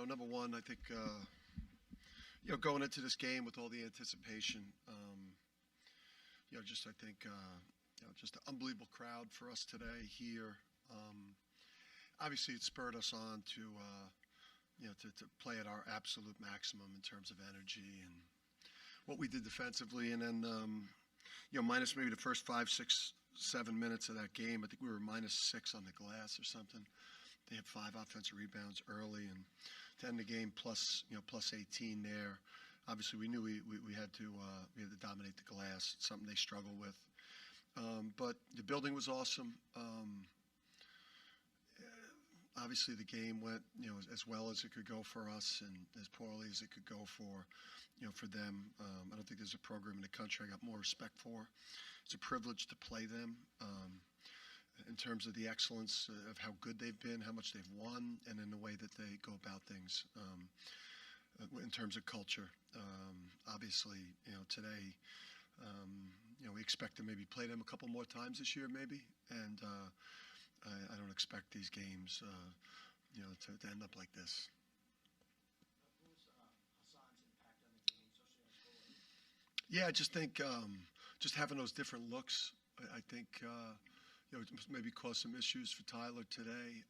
number one, I think, going into this game with all the anticipation, just I think, just an unbelievable crowd for us today here. Obviously, it spurred us on to, to play at our absolute maximum in terms of energy and what we did defensively. And then, minus maybe the first 5, 6, 7 minutes of that game, I think we were -6 on the glass or something. They had 5 offensive rebounds early, and to end the game plus 18 there. Obviously, we knew we had to dominate the glass, something they struggle with. But the building was awesome. Obviously, the game went as well as it could go for us, and as poorly as it could go for them. I don't think there's a program in the country I got more respect for. It's a privilege to play them. In terms of the excellence of how good they've been, how much they've won, and in the way that they go about things in terms of culture. Obviously, today, we expect to maybe play them a couple more times this year, maybe, and I don't expect these games, to end up like this. What was Hassan's impact on the game, especially on scoring? Yeah, I just think just having those different looks, I think, maybe caused some issues for Tyler today.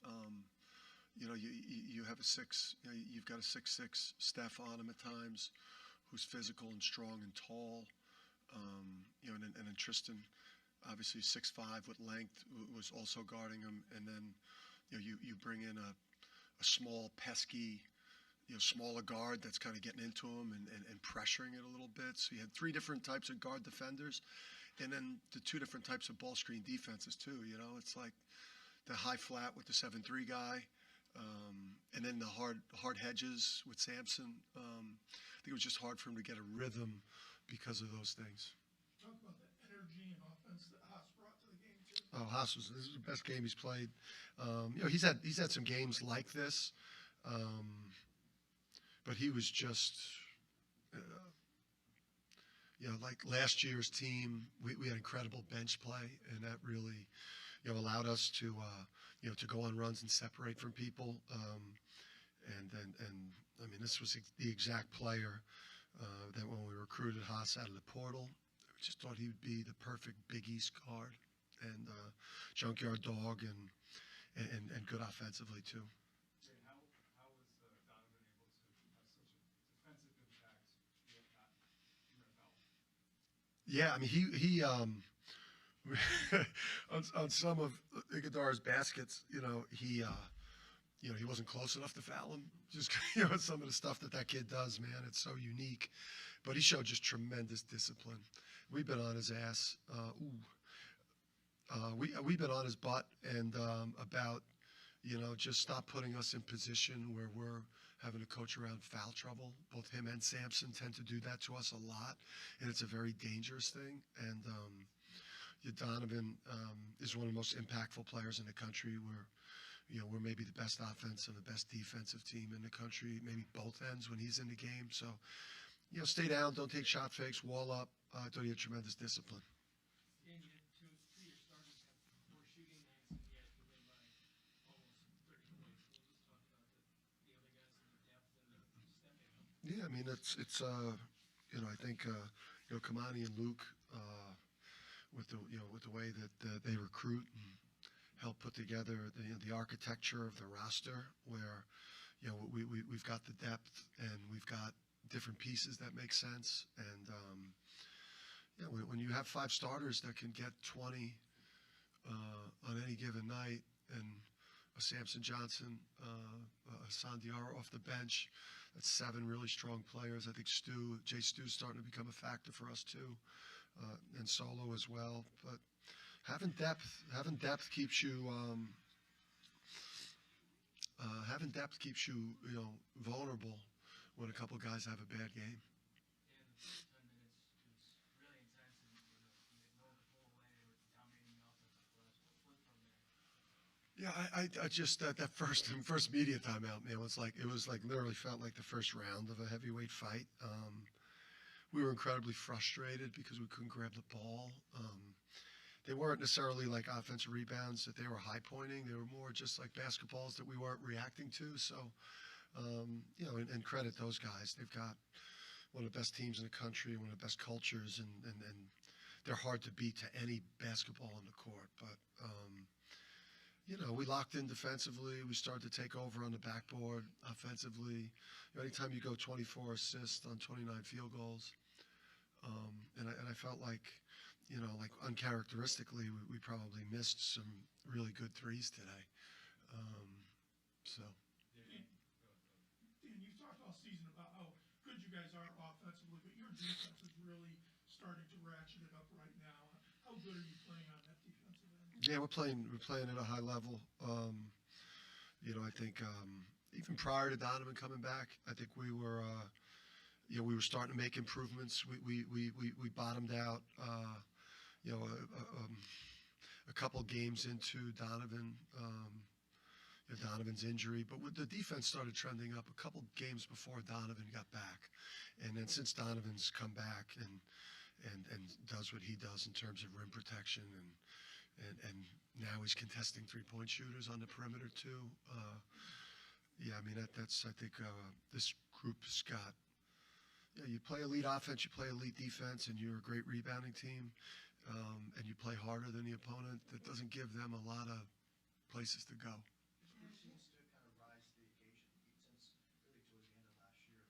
You have a 6, you've got a 6'6" Steph on him at times, who's physical and strong and tall. And then Tristan, obviously 6'5" with length, was also guarding him. And then, you bring in a small, pesky, smaller guard that's kind of getting into him and pressuring it a little bit. So you had 3 different types of guard defenders, and then the 2 different types of ball screen defenses too. It's like the high flat with the 7'3" guy, and then the hard hedges with Sampson. I think it was just hard for him to get a rhythm because of those things. Talk about the energy and offense that Haas brought to the game too. Oh, this is the best game he's played. He's had some games like this, but he was just, like last year's team. We had incredible bench play, and that really, allowed us to, to go on runs and separate from people. And I mean, this was the exact player that when we recruited Haas out of the portal, we just thought he would be the perfect Big East guard and junkyard dog and good offensively too. Jay, how was Donovan able to have such a defensive impact in the NFL? Yeah, I mean he on some of Iguodala's baskets, he wasn't close enough to foul him. Just some of the stuff that kid does, man, it's so unique. But he showed just tremendous discipline. We've been on his ass. We've been on his butt and about, just stop putting us in position where we're having to coach around foul trouble. Both him and Sampson tend to do that to us a lot, and it's a very dangerous thing. And Donovan is one of the most impactful players in the country. We're maybe the best offense and the best defensive team in the country, maybe both ends when he's in the game. So, stay down, don't take shot fakes, wall up. I thought he had tremendous discipline. Dan, you had two of your starters have poor shooting nights, and yet you win by almost 30 points. We'll just talk about the other guys and the depth and the stepping up. Yeah, I mean it's I think Kamani and Luke with the way that they recruit and help put together the architecture of the roster, where we've got the depth and we've got different pieces that make sense. And when you have 5 starters that can get 20 on any given night, and a Samson Johnson, a Sandiara off the bench, that's 7 really strong players. I think Jay Stu's starting to become a factor for us too, and Solo as well. But having depth keeps you vulnerable when a couple guys have a bad game. And the first 10 minutes was really intense, and you ignored the whole way. They were dominating the offensive glass. What flipped from there? Yeah, I just that first media timeout, man, it was like literally felt like the first round of a heavyweight fight. We were incredibly frustrated because we couldn't grab the ball. They weren't necessarily like offensive rebounds that they were high pointing. They were more just like basketballs that we weren't reacting to. So And credit those guys. They've got one of the best teams in the country, one of the best cultures, and they're hard to beat to any basketball on the court. But we locked in defensively. We started to take over on the backboard offensively. Anytime you go 24 assists on 29 field goals, and I felt like, like uncharacteristically, we probably missed some really good threes today. So. Dan, you've talked all season about how good you guys are offensively, but your defense is really starting to ratchet it up right now. How good are you playing on that defensive end? Yeah, we're playing at a high level. I think even prior to Donovan coming back, I think we were starting to make improvements. We bottomed out, a couple games into Donovan's injury, but the defense started trending up a couple games before Donovan got back, and then since Donovan's come back and does what he does in terms of rim protection and now he's contesting 3-point shooters on the perimeter too. I think this group's got. Yeah, you play elite offense, you play elite defense, and you're a great rebounding team, and you play harder than the opponent. That doesn't give them a lot of places to go. It seems to kind of rise to the occasion since really towards the end of last year.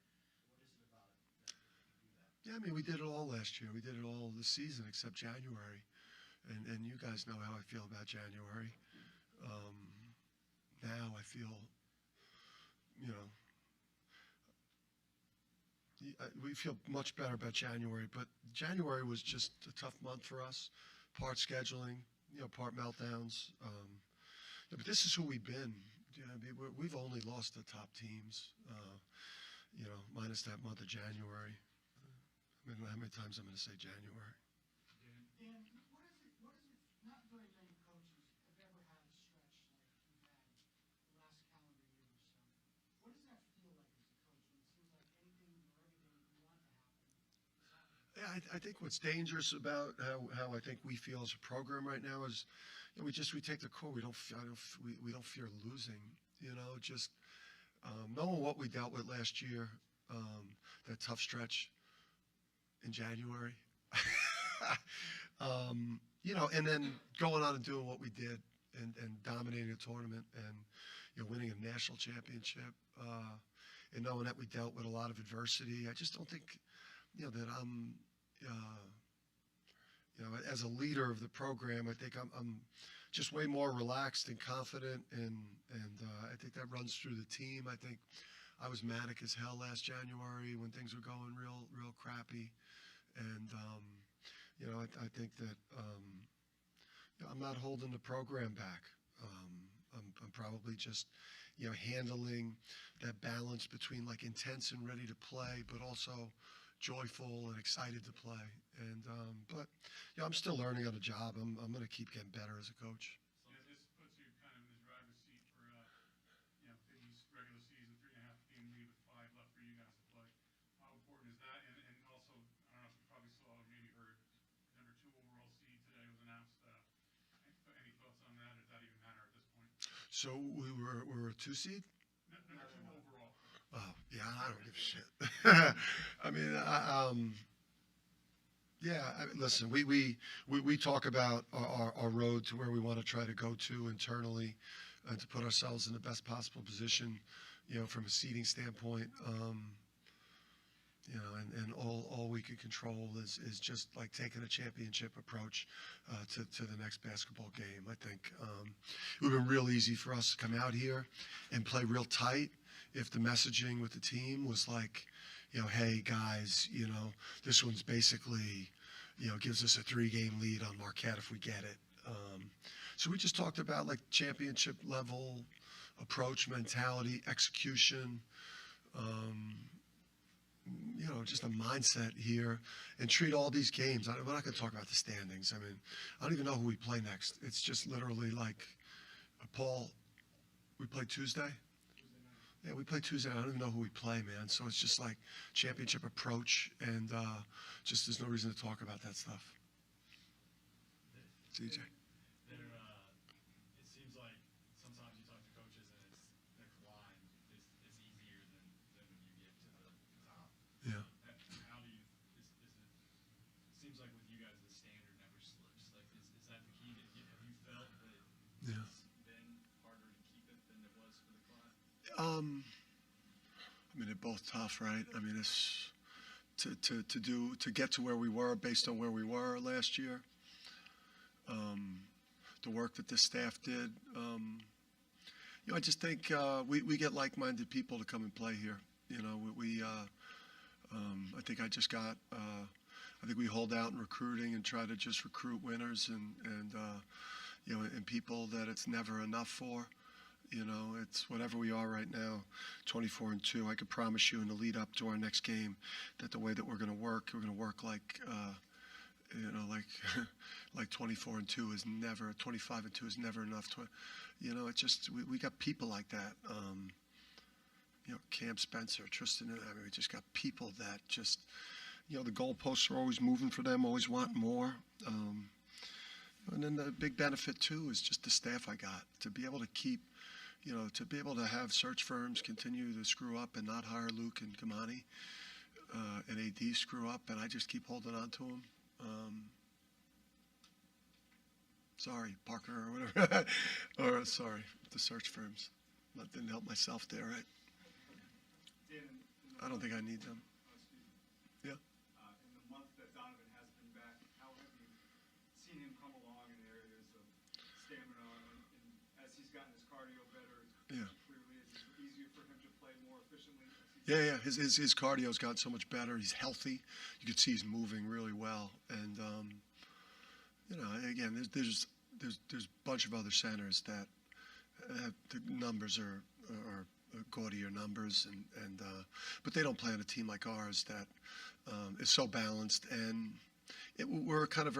What is it about it that they can do that? Yeah, I mean, we did it all last year. We did it all this season except January. And you guys know how I feel about January. Now I feel, we feel much better about January. But January was just a tough month for us. Part scheduling, part meltdowns. But this is who we've been. We've only lost the top teams, minus that month of January. How many times I'm going to say January? Dan, what is it, not very many coaches have ever had a stretch like you've had the last calendar year or so. What does that feel like as a coach when it seems like anything or everything you want to happen is happening? Yeah, I think what's dangerous about how I think we feel as a program right now is we take the core. We don't fear losing. Just knowing what we dealt with last year, that tough stretch in January. And then going on and doing what we did and dominating a tournament and winning a national championship, and knowing that we dealt with a lot of adversity. I just don't think that I'm as a leader of the program. I think I'm just way more relaxed and confident, and I think that runs through the team. I think I was manic as hell last January when things were going real crappy, and I think that I'm not holding the program back. I'm probably just handling that balance between like intense and ready to play, but also joyful and excited to play. And but I'm still learning on the job. I'm going to keep getting better as a coach. Yeah, this puts you kind of in the driver's seat for Big East regular season, 3.5 game lead with 5 left for you guys to play. How important is that? And also, I don't know if you probably saw or maybe heard, number 2 overall seed today was announced. Any thoughts on that? Or does that even matter at this point? So we're a 2 seed. Number 2 overall. Oh yeah, I don't give a shit. I mean, listen, we talk about our road to where we want to try to go to internally, and to put ourselves in the best possible position, from a seeding standpoint. And all we can control is just like taking a championship approach to the next basketball game. I think it would have been real easy for us to come out here and play real tight if the messaging with the team was like, hey guys, this one's basically, gives us a 3-game lead on Marquette if we get it. So we just talked about like championship level approach, mentality, execution, just a mindset here, and treat all these games. We're not going to talk about the standings. I mean, I don't even know who we play next. It's just literally like, Paul, we play Tuesday? Yeah, we play Tuesday. I don't even know who we play, man. So it's just like championship approach, and just there's no reason to talk about that stuff. CJ. It seems like sometimes you talk to coaches and the climb is easier both tough, right? I mean, it's to get to where we were based on where we were last year. The work that this staff did. I just think we get like-minded people to come and play here. I think I think we hold out in recruiting and try to just recruit winners and people that it's never enough for. It's whatever we are right now, 24-2. I could promise you in the lead up to our next game that the way that we're going to work like, like 24-2 is never, 25-2 is never enough. It's just we got people like that. Cam Spencer, Tristan. I mean, we just got people that just, the goalposts are always moving for them, always want more. And then the big benefit too is just the staff I got to be able to keep. To be able to have search firms continue to screw up and not hire Luke and Kamani, and AD screw up, and I just keep holding on to them. Sorry, Parker or whatever, or sorry, the search firms. That didn't help myself there, right? I don't think I need them. Yeah. In the month that Donovan has been back, how have you seen him come along in areas of stamina, and as he's gotten his cardio better? Yeah. Clearly, is it easier for him to play more efficiently? Yeah. His cardio's got so much better. He's healthy. You can see he's moving really well. And again, there's a bunch of other centers that the numbers are gaudier numbers, but they don't play on a team like ours that is so balanced. And we're kind of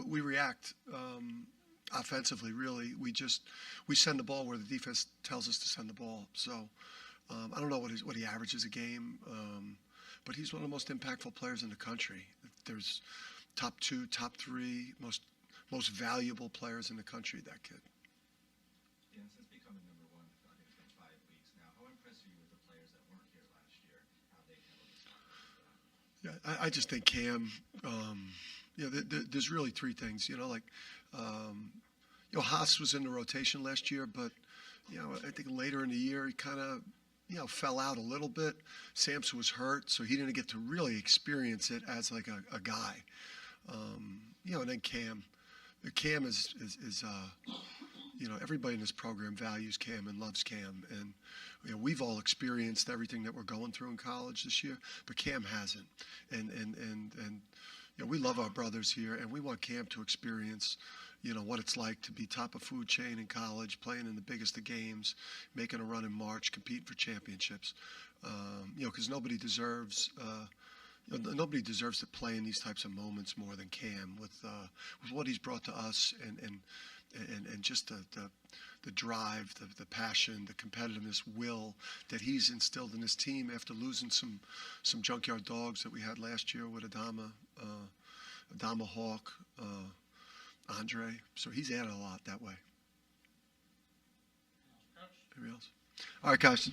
we react. Offensively, really, we send the ball where the defense tells us to send the ball. So I don't know what he averages a game, but he's one of the most impactful players in the country. There's top 2, top 3 most valuable players in the country. That kid. Yeah, since becoming number 1, I think it's been 5 weeks now. How impressed are you with the players that weren't here last year? How they handled this? Yeah, I just think Cam. There's really 3 things. Haas was in the rotation last year, but I think later in the year he kind of fell out a little bit. Sampson was hurt, so he didn't get to really experience it as like a guy. And then Cam. Cam is everybody in this program values Cam and loves Cam, and we've all experienced everything that we're going through in college this year, but Cam hasn't. And we love our brothers here, and we want Cam to experience what it's like to be top of food chain in college, playing in the biggest of games, making a run in March, competing for championships. Because nobody deserves to play in these types of moments more than Cam with what he's brought to us and just the drive, the passion, the competitiveness, will that he's instilled in his team after losing some junkyard dogs that we had last year with Adama Hawk, Andre. So he's added a lot that way. Anybody else? All right, guys.